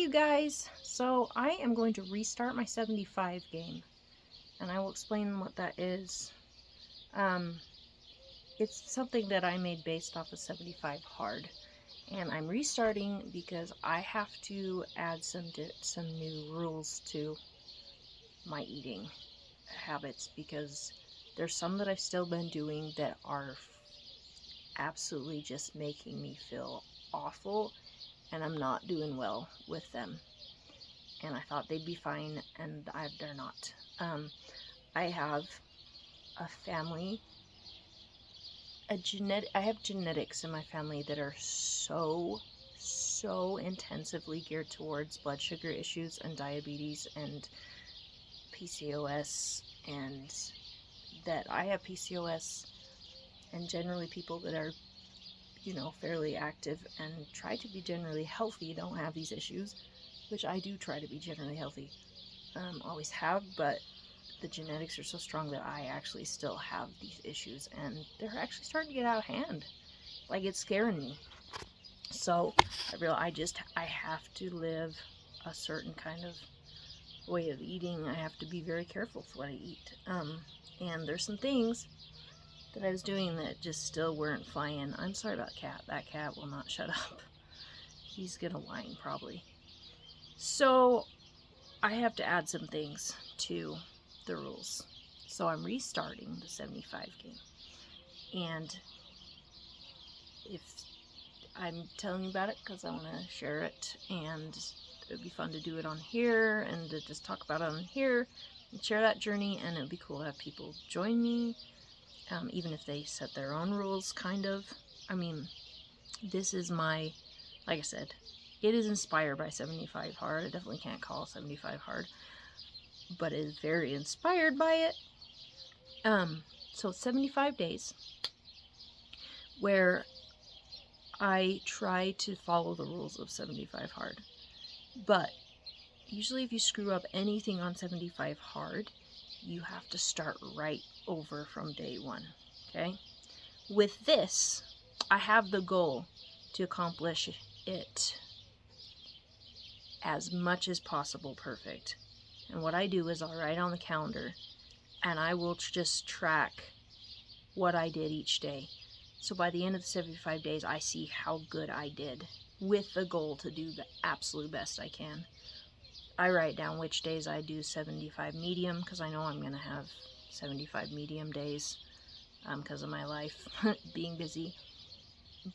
you guys. So I am going to restart my 75 game, and I will explain what that is. It's something that I made based off of 75 hard, and I'm restarting because I have to add some new rules to my eating habits, because there's some that I've still been doing that are absolutely just making me feel awful, and I'm not doing well with them. And I thought they'd be fine, and they're not. I have a family, I have genetics in my family that are so intensively geared towards blood sugar issues and diabetes and PCOS, and that I have PCOS, and generally people that are, fairly active and try to be generally healthy don't have these issues, which I do try to be generally healthy. Always have, but the genetics are so strong that I actually still have these issues, and they're actually starting to get out of hand. Like, it's scaring me. So I have to live a certain kind of way of eating. I have to be very careful with what I eat. And there's some things that I was doing that just still weren't flying. I'm sorry about Cat. That cat will not shut up. He's gonna whine probably. So I have to add some things to the rules. So I'm restarting the 75 game. And if I'm telling you about it because I want to share it, and it would be fun to do it on here and to just talk about it on here and share that journey, and it would be cool to have people join me, even if they set their own rules, kind of. I mean, this is like I said, it is inspired by 75 hard. I definitely can't call 75 hard, but it is very inspired by it. So 75 days where I try to follow the rules of 75 hard. But usually if you screw up anything on 75 hard, you have to start right over from day one, okay? With this, I have the goal to accomplish it as much as possible perfect. And what I do is I'll write on the calendar, and I will just track what I did each day. So by the end of the 75 days, I see how good I did, with the goal to do the absolute best I can. I write down which days I do 75 medium, because I know I'm going to have 75 medium days because of my life being busy.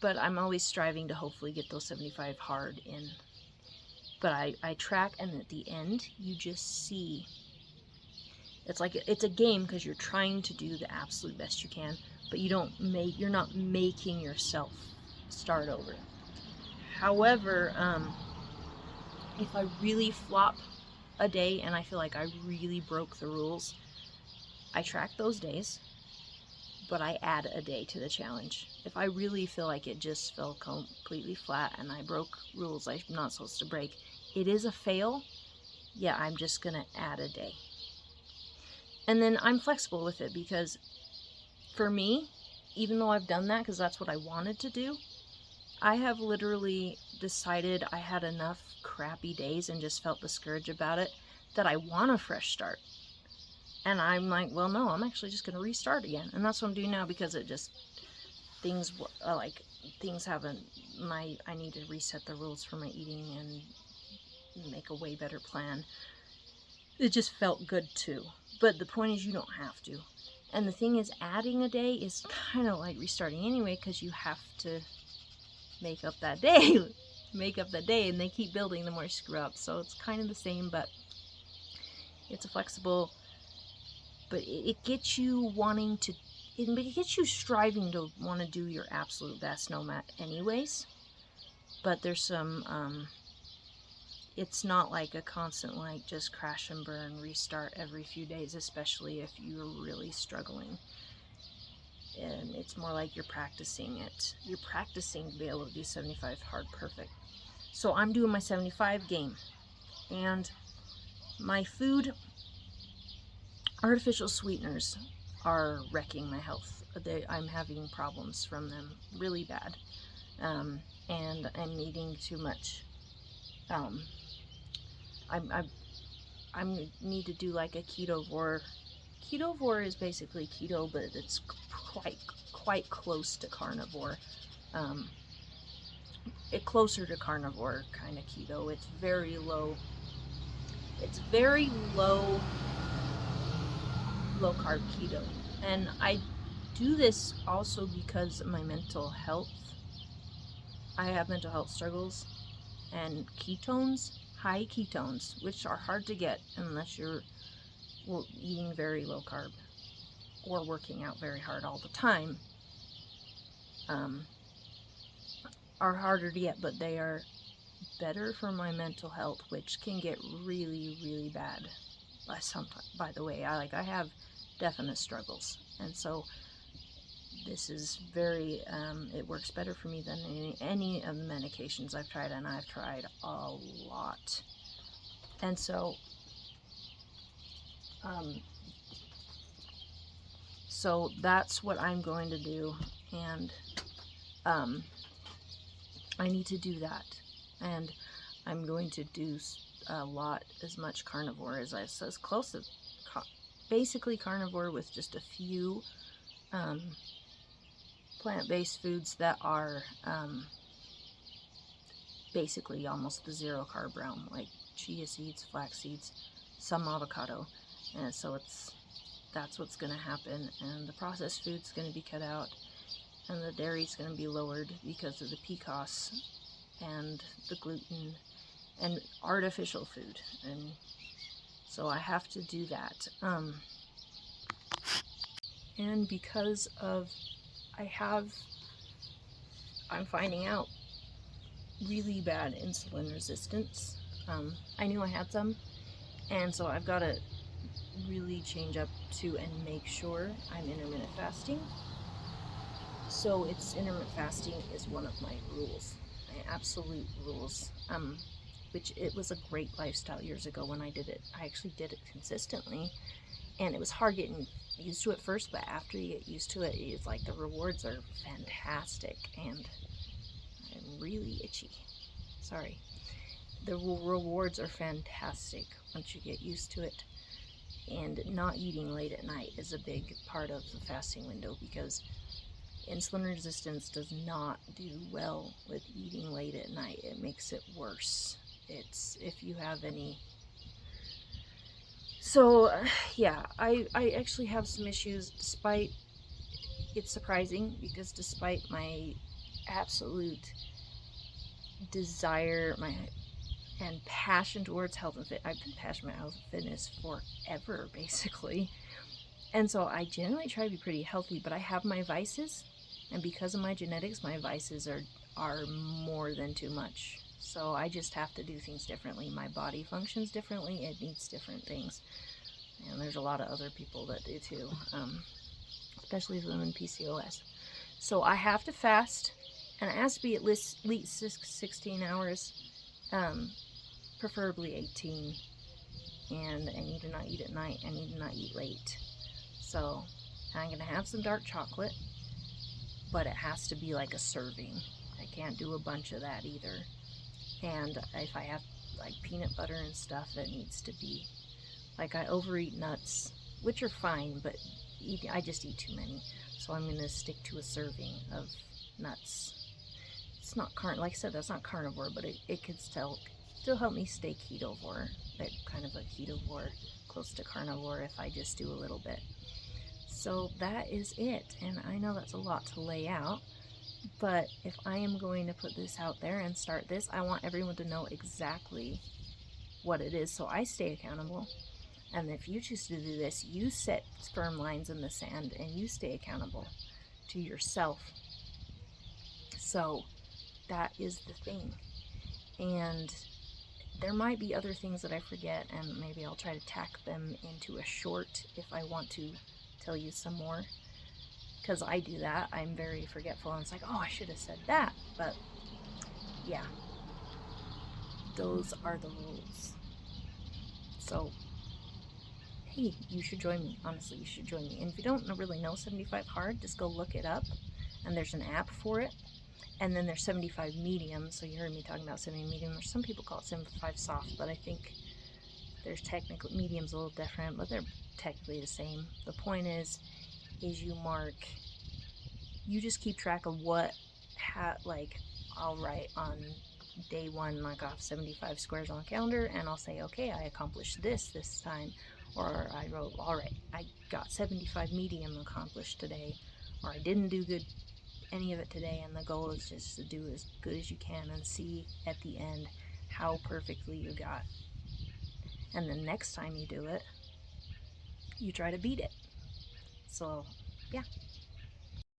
But I'm always striving to hopefully get those 75 hard in. But I track, and at the end, you just see. It's a game because you're trying to do the absolute best you can, but you're not making yourself start over. However, if I really flop a day and I feel like I really broke the rules, I track those days, but I add a day to the challenge. If I really feel like it just fell completely flat and I broke rules I'm not supposed to break, it is a fail. Yeah, I'm just gonna add a day. And then I'm flexible with it, because for me, even though I've done that because that's what I wanted to do, I have literally decided I had enough crappy days and just felt discouraged about it that I want a fresh start. And I'm like, well, no, I'm actually just going to restart again. And that's what I'm doing now, because things haven't, I need to reset the rules for my eating and make a way better plan. It just felt good too. But the point is, you don't have to. And the thing is, adding a day is kind of like restarting anyway, because you have to make up that day. And they keep building the more you screw up. So it's kind of the same, but it's a flexible, but it gets you it gets you striving to want to do your absolute best no matter anyways. But there's some, it's not like a constant, like, just crash and burn, restart every few days, especially if you're really struggling. And it's more like you're practicing it. You're practicing to be able to do 75 hard perfect. So I'm doing my 75 game. And my food, artificial sweeteners are wrecking my health. I'm having problems from them really bad. And I'm eating too much I need to do like a ketovore. Ketovore is basically keto, but it's quite close to carnivore. Um, closer to carnivore kind of keto. It's very low. It's very low carb keto, and I do this also because of my mental health. I have mental health struggles, and ketones, high ketones, which are hard to get unless you're eating very low carb or working out very hard all the time, are harder to get, but they are better for my mental health, which can get really bad by the way. I have definite struggles, and so this is very it works better for me than any of the medications I've tried, and I've tried a lot. And so so that's what I'm going to do, and I need to do that, and I'm going to do as much carnivore as close to basically carnivore, with just a few plant-based foods that are basically almost the zero carb realm, like chia seeds, flax seeds, some avocado. And so that's what's going to happen, and the processed food's going to be cut out, and the dairy's going to be lowered because of the PCOS and the gluten and artificial food. And so I have to do that. And because of I'm finding out really bad insulin resistance. I knew I had some, and so I've got to really change up to and make sure I'm intermittent fasting. So intermittent fasting is one of my rules, my absolute rules. Which it was a great lifestyle years ago when I did it. I actually did it consistently, and it was hard getting used to it first, but after you get used to it, it's like the rewards are fantastic, and I'm really itchy. Sorry. The rewards are fantastic once you get used to it. And not eating late at night is a big part of the fasting window, because insulin resistance does not do well with eating late at night. It makes it worse. It's if you have any. So yeah, I actually have some issues, despite, it's surprising, because despite my absolute desire, and passion towards health and fitness, I've been passionate about health and fitness forever, basically. And so I generally try to be pretty healthy, but I have my vices, and because of my genetics, my vices are more than too much. So I just have to do things differently. My body functions differently. It needs different things. And there's a lot of other people that do too, especially women PCOS. So I have to fast, and it has to be at least 16 hours, preferably 18. And I need to not eat at night. I need to not eat late. So I'm going to have some dark chocolate, but it has to be like a serving. I can't do a bunch of that either. And if I have like peanut butter and stuff, it needs to be, like, I overeat nuts, which are fine, but I just eat too many. So I'm going to stick to a serving of nuts. It's not like I said, that's not carnivore, but it could still help me stay ketovore, like kind of a ketovore, close to carnivore, if I just do a little bit. So that is it, and I know that's a lot to lay out, but if I am going to put this out there and start this, I want everyone to know exactly what it is, so I stay accountable. And if you choose to do this, you set firm lines in the sand, and you stay accountable to yourself. So that is the thing. And there might be other things that I forget, and maybe I'll try to tack them into a short if I want to tell you some more, because I do that. I'm very forgetful, and it's like, oh, I should have said that. But yeah, those are the rules. So hey, you should join me. Honestly, you should join me. And if you don't really know 75 hard, just go look it up, and there's an app for it. And then there's 75 medium. So you heard me talking about 70 medium, or some people call it 75 soft, but I think There's technically, medium's a little different, but they're technically the same. The point is you mark, you just keep track of what, like, I'll write on day 1, knock off 75 squares on the calendar, and I'll say, okay, I accomplished this time. Or I wrote, alright, I got 75 medium accomplished today. Or I didn't do good any of it today, and the goal is just to do as good as you can and see at the end how perfectly you got. And the next time you do it, you try to beat it. So, yeah.